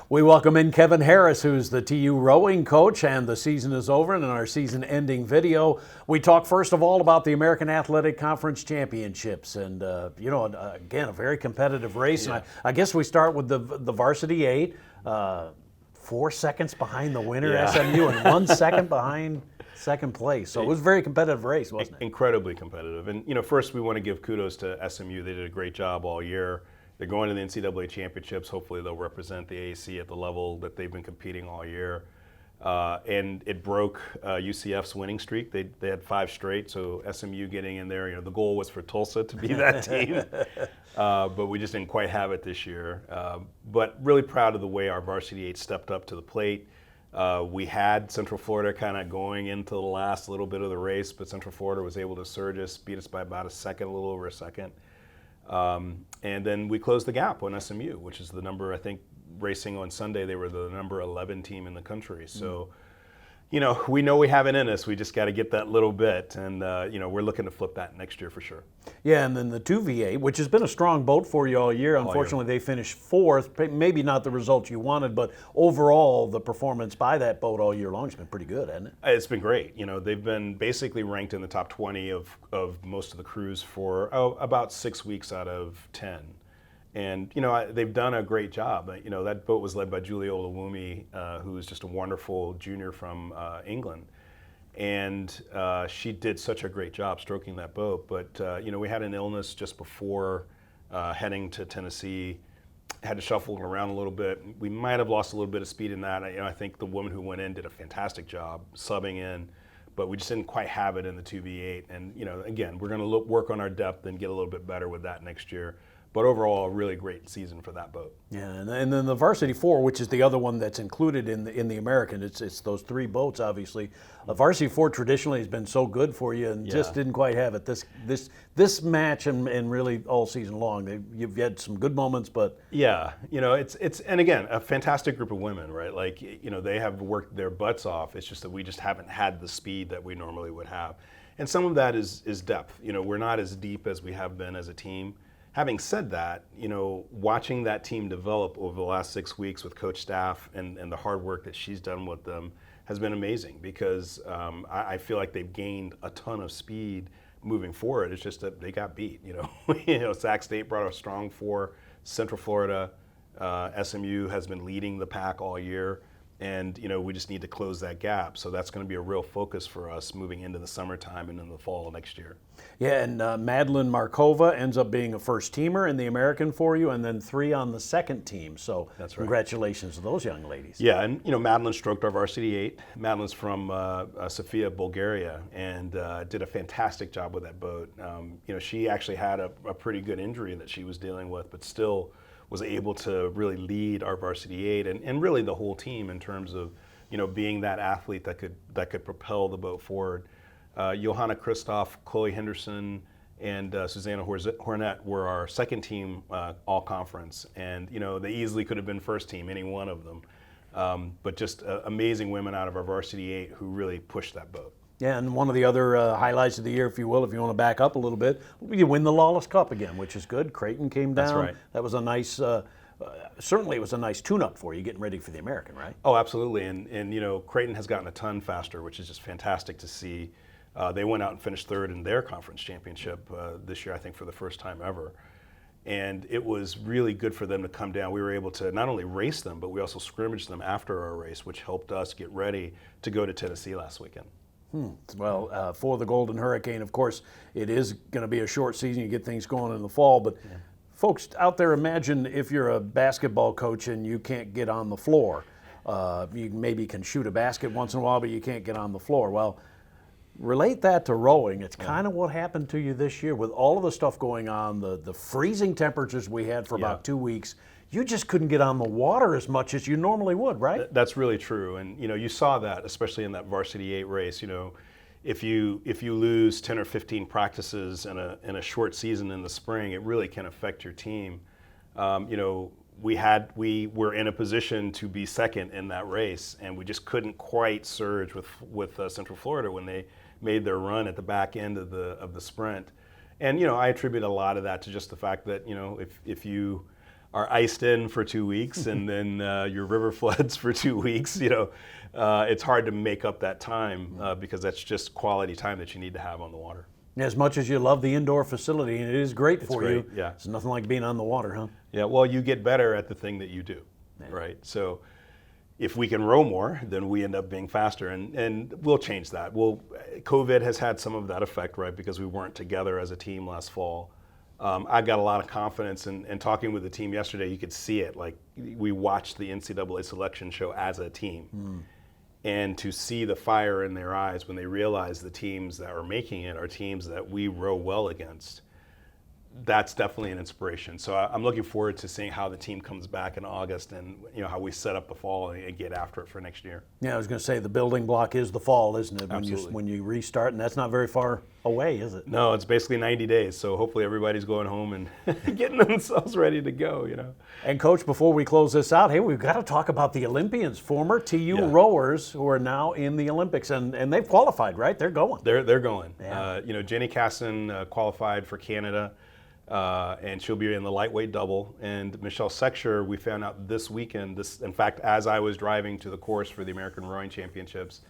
We welcome in Kevin Harris, who's the TU rowing coach, and the season is over. And in our season-ending video, we talk first of all about the American Athletic Conference Championships, and again, a very competitive race. Yeah. And I guess we start with the varsity 8, 4 seconds behind the winner, Yeah. SMU, and 1 second behind second place. So it was a very competitive race, wasn't it? Incredibly competitive. And, first we want to give kudos to SMU. They did a great job all year. They're going to the NCAA championships. Hopefully they'll represent the AAC at the level that they've been competing all year. And it broke UCF's winning streak. They had 5 straight, so SMU getting in there. The goal was for Tulsa to be that team, but we just didn't quite have it this year. But really proud of the way our varsity 8 stepped up to the plate. We had Central Florida kind of going into the last little bit of the race, but Central Florida was able to surge us, beat us by about a second, a little over a second. And then we closed the gap on SMU, which is the number, I think, racing on Sunday, they were the number 11 team in the country. So, we know we have it in us. We just got to get that little bit. And, we're looking to flip that next year for sure. Yeah, and then the 2V8, which has been a strong boat for you all year. Unfortunately, they finished 4th. Maybe not the result you wanted, but overall, the performance by that boat all year long has been pretty good, hasn't it? It's been great. They've been basically ranked in the top 20 of most of the crews for about 6 weeks out of 10. And, they've done a great job. That boat was led by Julia Olawumi, who is just a wonderful junior from England. And she did such a great job stroking that boat. But, we had an illness just before heading to Tennessee, had to shuffle it around a little bit. We might have lost a little bit of speed in that. I think the woman who went in did a fantastic job subbing in, but we just didn't quite have it in the 2V8. And, again, we're going to work on our depth and get a little bit better with that next year. But overall, a really great season for that boat. Yeah, and then the Varsity 4, which is the other one that's included in the American, it's those 3 boats, obviously. The Varsity 4 traditionally has been so good for you and just didn't quite have it this match and really all season long. You've had some good moments, but yeah, it's and again a fantastic group of women, right? Like they have worked their butts off. It's just that we just haven't had the speed that we normally would have, and some of that is depth. We're not as deep as we have been as a team. Having said that, watching that team develop over the last 6 weeks with Coach Staff and the hard work that she's done with them has been amazing because I feel like they've gained a ton of speed moving forward. It's just that they got beat. Sac State brought a strong 4. Central Florida, SMU has been leading the pack all year. And we just need to close that gap. So that's going to be a real focus for us moving into the summertime and in the fall of next year. Yeah, and Madeline Markova ends up being a first teamer in the American for you, and then 3 on the second team. So that's right. Congratulations to those young ladies. Yeah, and Madeline stroked our varsity 8. Madeline's from Sofia, Bulgaria, and did a fantastic job with that boat. She actually had a pretty good injury that she was dealing with, but still was able to really lead our varsity 8 and really the whole team in terms of being that athlete that could propel the boat forward. Johanna Kristoff, Chloe Henderson, and Susanna Hornet were our second team all conference, and they easily could have been first team, any one of them. But just amazing women out of our varsity 8 who really pushed that boat. Yeah, and one of the other highlights of the year, if you will, if you want to back up a little bit, you win the Lawless Cup again, which is good. Creighton came down. That's right. That was a nice, certainly it was a nice tune-up for you, getting ready for the American, right? Oh, absolutely. And Creighton has gotten a ton faster, which is just fantastic to see. They went out and finished 3rd in their conference championship this year, I think, for the first time ever. And it was really good for them to come down. We were able to not only race them, but we also scrimmaged them after our race, which helped us get ready to go to Tennessee last weekend. Well, for the Golden Hurricane, of course, it is going to be a short season. You get things going in the fall. But folks out there, imagine if you're a basketball coach and you can't get on the floor. You maybe can shoot a basket once in a while, but you can't get on the floor. Well, relate that to rowing. It's kind of what happened to you this year with all of the stuff going on, the freezing temperatures we had for about 2 weeks. You just couldn't get on the water as much as you normally would, right? That's really true, and you saw that, especially in that varsity 8 race. If you lose 10 or 15 practices in a short season in the spring, it really can affect your team. We were in a position to be second in that race, and we just couldn't quite surge with Central Florida when they made their run at the back end of the sprint. And I attribute a lot of that to just the fact that if you are iced in for 2 weeks, and then your river floods for 2 weeks. It's hard to make up that time because that's just quality time that you need to have on the water. As much as you love the indoor facility, and it is great for great, you, yeah. it's nothing like being on the water, huh? Yeah, well, you get better at the thing that you do, right? So if we can row more, then we end up being faster, and we'll change that. COVID has had some of that effect, right, because we weren't together as a team last fall. I got a lot of confidence, and talking with the team yesterday, you could see it. Like, we watched the NCAA selection show as a team. And to see the fire in their eyes when they realize the teams that are making it are teams that we row well against, that's definitely an inspiration. So I'm looking forward to seeing how the team comes back in August, and how we set up the fall and get after it for next year. Yeah, I was going to say the building block is the fall, isn't it? Absolutely. When you restart, and that's not very far away, is it? No, it's basically 90 days. So hopefully everybody's going home and getting themselves ready to go. And Coach, before we close this out, hey, we've got to talk about the Olympians, former TU rowers who are now in the Olympics, and they've qualified, right? They're going. They're going. Yeah. Jenny Casson qualified for Canada. And she'll be in the lightweight double. And Michelle Sexcher, we found out this weekend, in fact, as I was driving to the course for the American Rowing Championships,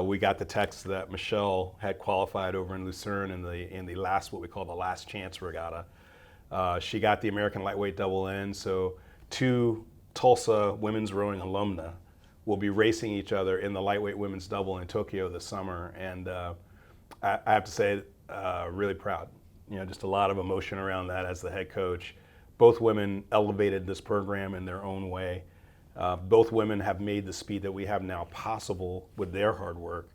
we got the text that Michelle had qualified over in Lucerne in the last, what we call the last chance regatta. She got the American lightweight double in, so 2 Tulsa women's rowing alumna will be racing each other in the lightweight women's double in Tokyo this summer. And I have to say, really proud. Just a lot of emotion around that as the head coach. Both women elevated this program in their own way. Both women have made the speed that we have now possible with their hard work.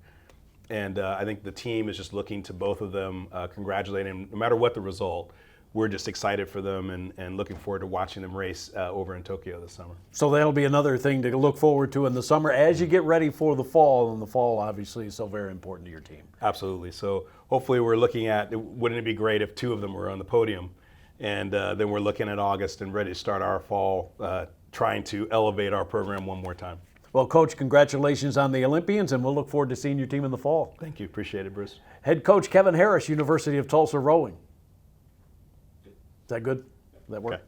And I think the team is just looking to both of them, congratulating them, no matter what the result. We're just excited for them and looking forward to watching them race over in Tokyo this summer. So that'll be another thing to look forward to in the summer as you get ready for the fall, and the fall obviously is so very important to your team. Absolutely. So hopefully we're looking at, wouldn't it be great if 2 of them were on the podium? And then we're looking at August and ready to start our fall, trying to elevate our program one more time. Well, Coach, congratulations on the Olympians, and we'll look forward to seeing your team in the fall. Thank you. Appreciate it, Bruce. Head coach Kevin Harris, University of Tulsa Rowing. Is that good? Does that work? Okay.